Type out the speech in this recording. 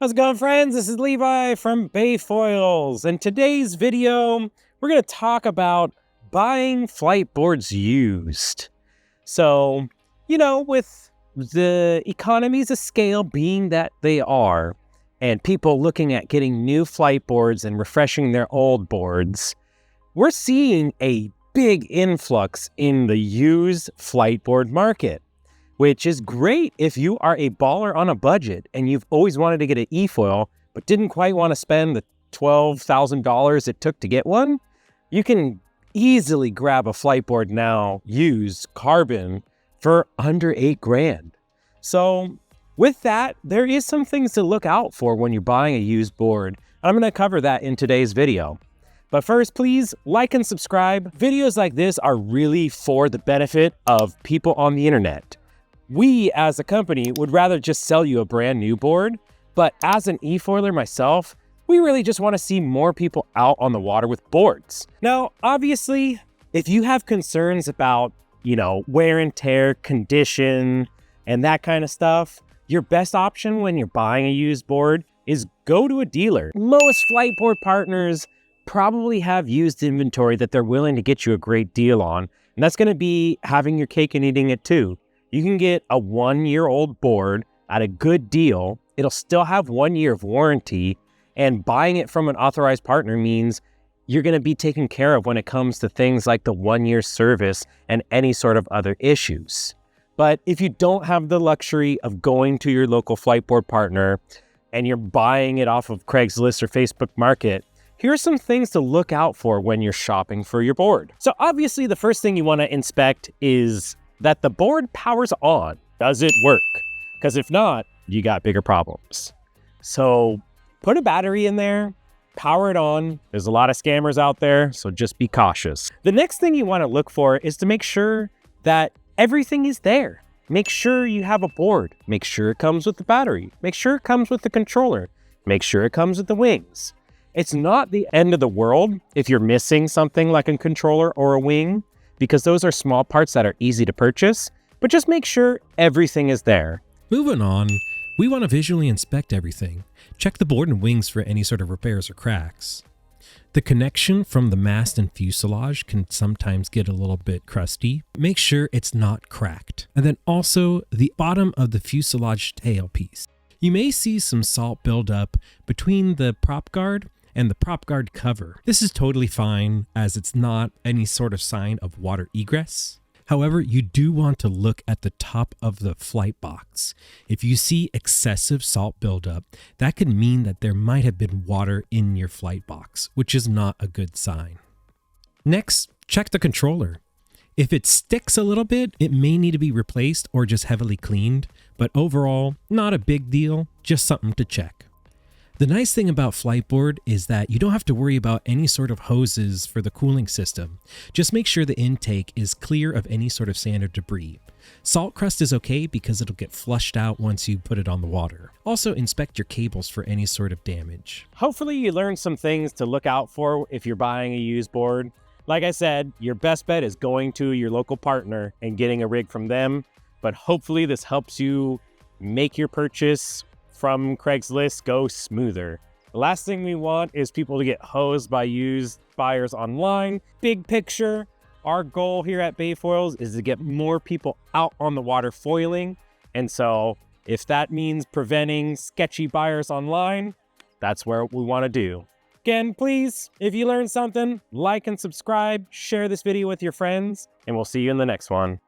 How's it going, friends? This is Levi from Bayfoils, and today's video, we're going to talk about buying Fliteboards used. So, with the economies of scale being that they are, and people looking at getting new Fliteboards and refreshing their old boards, we're seeing a big influx in the used Fliteboard market, which is great if you are a baller on a budget and you've always wanted to get an Efoil, but didn't quite want to spend the $12,000 it took to get one. You can easily grab a Fliteboard now, used carbon, for under $8,000. So with that, there is some things to look out for when you're buying a used board. I'm going to cover that in today's video. But first, please like and subscribe. Videos like this are really for the benefit of people on the internet. We, as a company, would rather just sell you a brand new board, but as an e-foiler myself, we really just want to see more people out on the water with boards. Now, obviously, if you have concerns about, wear and tear, condition, and that kind of stuff, your best option when you're buying a used board is go to a dealer. Most Fliteboard partners probably have used inventory that they're willing to get you a great deal on, and that's going to be having your cake and eating it too. You can get a 1-year-old board at a good deal. It'll still have 1 year of warranty, and buying it from an authorized partner means you're going to be taken care of when it comes to things like the 1-year service and any sort of other issues. But if you don't have the luxury of going to your local Fliteboard partner and you're buying it off of Craigslist or Facebook Market, here are some things to look out for when you're shopping for your board. So obviously the first thing you want to inspect is that the board powers on. Does it work? Because if not, you got bigger problems. So put a battery in there, power it on. There's a lot of scammers out there, so just be cautious. The next thing you want to look for is to make sure that everything is there. Make sure you have a board. Make sure it comes with the battery. Make sure it comes with the controller. Make sure it comes with the wings. It's not the end of the world if you're missing something like a controller or a wing, because those are small parts that are easy to purchase, but just make sure everything is there. Moving on, we want to visually inspect everything. Check the board and wings for any sort of repairs or cracks. The connection from the mast and fuselage can sometimes get a little bit crusty. Make sure it's not cracked. And then also the bottom of the fuselage tailpiece. You may see some salt buildup between the prop guard and the prop guard cover. This is totally fine as it's not any sort of sign of water egress. However, you do want to look at the top of the flight box. If you see excessive salt buildup, that could mean that there might have been water in your flight box, which is not a good sign. Next, check the controller. If it sticks a little bit, it may need to be replaced or just heavily cleaned, but overall, not a big deal, just something to check. The nice thing about Fliteboard is that you don't have to worry about any sort of hoses for the cooling system. Just make sure the intake is clear of any sort of sand or debris. Salt crust is okay because it'll get flushed out once you put it on the water. Also, inspect your cables for any sort of damage. Hopefully you learned some things to look out for if you're buying a used board. Like I said, your best bet is going to your local partner and getting a rig from them, but hopefully this helps you make your purchase from Craigslist go smoother. The last thing we want is people to get hosed by used buyers online. Big picture, our goal here at Bayfoils is to get more people out on the water foiling. And so if that means preventing sketchy buyers online, that's where we want to do. Again, please, if you learned something, like and subscribe, share this video with your friends, and we'll see you in the next one.